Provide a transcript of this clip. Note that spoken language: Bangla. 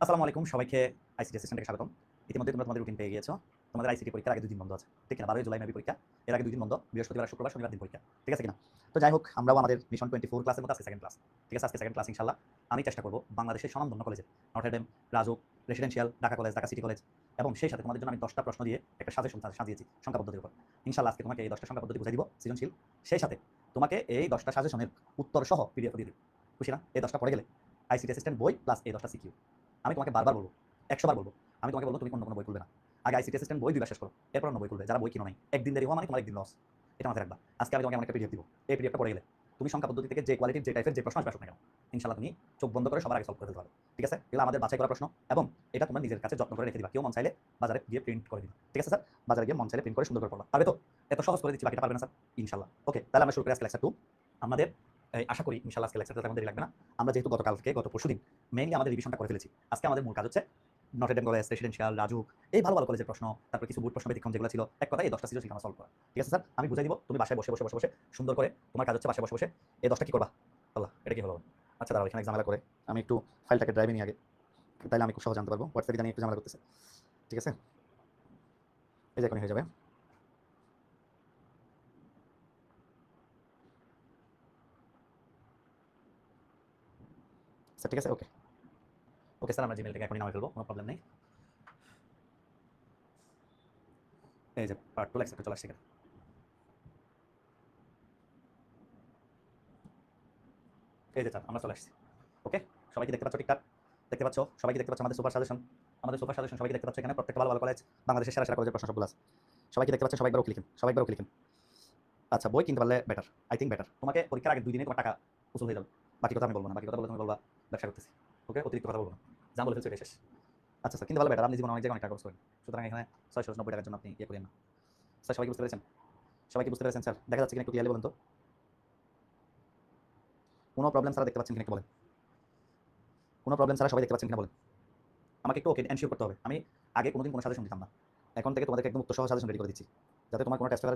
আসসালামু আলাইকুম সবাইকে আইসিটি অ্যাসিস্ট্যান্টকে স্বাগতম। ইতিমধ্যে তোমরা তোমাদের রুটিন পেয়ে গিয়েছো। তোমাদের আইসিটি পরীক্ষার আগে 2 দিন বন্ধ আছে। ঠিক না? 12 জুলাই মেবি পরীক্ষা। এর আগে 2 দিন বন্ধ। বৃহস্পতিবার আর শুক্রবার, শনিবার দিন পরীক্ষা। ঠিক আছে কিনা? তো যাই হোক আমরাও আমাদের মিশন 24 ক্লাসের মতো আজকে সেকেন্ড ক্লাস। ঠিক আছে? আজকে সেকেন্ড ক্লাস ইনশাআল্লাহ। আমি চেষ্টা করব বাংলাদেশের স্বনামধন্য কলেজে Notre Dame, Rajuk, residential, Dhaka college, Dhaka city college এবং সেই সাথে তোমাদের জন্য আমি 10টা প্রশ্ন দিয়ে একটা সাজেশন সাজিয়েছি সংখ্যা পদ্ধতির উপর। ইনশাআল্লাহ আজকে তোমাকে এই 10টা সংখ্যা পদ্ধতি বুঝাই দিব সৃজনশীল। সেই সাথে তোমাকে এই 10টা সাজেশনের উত্তর সহ পিডিএফ দিয়ে দিব। খুশি না? এই 10টা পড়ে গেলে আইসিটি অ্যাসিস্ট্যান্ট বই প্লাস এই 10টা সিকিউ। আমি তোমাকে বারবার বলবো, 100 বার বলবো। আমি তোমাকে বলবো তুমি কোনো বই খুলবে না। আগে আইসিটি অ্যাসিস্ট্যান্ট বই 2 বার শেষ করো। এরপর অন্য বই খুলবে। যারা বই কিনো নাই। একদিন দেরি হওয়া মানে তোমার একদিন লস। এটা মাথায় রাখবা। আজকে আমি তোমাকে এমন একটা পিডিএফ দিব। এই পিডিএফটা পড়ে গেলে তুমি সংখ্যা পদ্ধতি থেকে যে কোয়ালিটির যে টাইপের যে প্রশ্ন আসবে না কেন ইনশাআল্লাহ তুমি চোখ বন্ধ করে সবার আগে সলভ করে দিতে পারবে। ঠিক আছে? এগুলো আমাদের বাছাই করা প্রশ্ন এবং এটা তোমরা নিজের কাছে যত্ন করে রেখে দিবা। কেউ মন চাইলে বাজারে গিয়ে প্রিন্ট করে দিবা। ঠিক আছে স্যার? বাজারে গিয়ে মন চাইলে প্রিন্ট করে সুন্দর করে পড়বা। পারবে তো? এত সহজ করে দিচ্ছি বাকিটা পারবে না স্যার? ইনশাআল্লাহ। ওকে, তাহলে আমরা শুরু করি আজকে লেকচার 2। আমাদের আশা করি ইনশাআল্লাহ আজকে লেকচারটা তেমন দেরি লাগবে না। আমরা যেহেতু গত পরশুদিন মেইনলি আমাদের রিভিশনটা করে ফেলেছি। আজকে আমাদের মূল কাজ হচ্ছে Notre Dame college, residential, Rajuk এই ভালো ভালো কলেজের প্রশ্ন, তারপর কিছু বুট প্রশ্ন ব্যতিক্রম যেগুলো ছিল, এক কথায় এই 10টা সৃজনশীল আমরা সলভ করা। ঠিক আছে স্যার? আমি বুঝাই দিব, তুমি বাসায় বসে সুন্দর করে তোমার কাজ হচ্ছে বাসায় বসে এই 10টা কি করবা? আল্লাহ, এটা কি হলো? আচ্ছা দাঁড়াও, এখানে ঝামেলা করে আমি একটু ফাইলটাকে ড্রাইভে নিয়ে আগে, তাইলে আমি খুব সহজ জানতে পারবো। হোয়াটসঅ্যাপে জানি একটু ঝামেলা করতেছে। ঠিক আছে? এই যে এখনই হয়ে যাবে। স্যার ঠিক আছে? ওকে ওকে স্যার, আমরা জিমেল থেকে এখনই নামে ফেলবো, কোনো প্রবলেম নেই। এই যে পার্ট 2 লেকচারটা চলে আসছে এখানে। এই যে স্যার আমরা চলে আসছি। ওকে, সবাই কি দেখতে পাচ্ছ ঠিকঠাক? দেখতে পাচ্ছ? সবাই কি দেখতে পাচ্ছ আমাদের সুপার সাজেশন? আমাদের সুপার সাজেশন সবাই কি দেখতে পাচ্ছ? এখানে প্রত্যেকটা ভালো ভালো কলেজ, বাংলাদেশের সেরা সেরা কলেজের প্রশ্ন সবগুলো আছে। সবাই কি দেখতে পাচ্ছ? সবাই একবার ওকে লিখেন, সবাই একবার ওকে লিখেন। আচ্ছা, বই কিনতে পারলে বেটার, আই থিঙ্ক বেটার। তোমাকে পরীক্ষার আগে 2 দিনে তোমার টাকা উসুল হয়ে যাবে। বাকি কথা আমি বলবো না, বাকি কথা বলে তুমি বলবা ব্যবসা করতেছি। ওকে, অতিরিক্ত কথা বলবো না, যা বলে ফেলছো এটা শেষ। আচ্ছা স্যার, কিনতে পারলে বেটার। আপনি জীবনে অনেক জায়গায় অনেক টাকা খরচ করেন, সুতরাং এখানে 690 টাকার জন্য আপনি ইয়ে করেন না। স্যার সবাই কি বুঝতে পেরেছেন? সবাই কি বুঝতে পেরেছেন স্যার? দেখা যাচ্ছে কিনা একটু ক্লিয়ারলি বলেন তো। কোনো প্রবলেম ছাড়া দেখতে পাচ্ছেন কিনা একটু বলেন। কোনো প্রবলেম ছাড়া সবাই দেখতে পাচ্ছেন কিনা বলেন। আমাকে একটু ওকে এনশিওর করতে হবে। আমি আগে কোনোদিন কোনো সাজেশন দিতাম না, এখন থেকে তোমাদেরকে একদম উত্তর সহ সাজেশন রেডি করে দিচ্ছি, যাতে তোমার কোনো টেস্ট পেপারের দিকে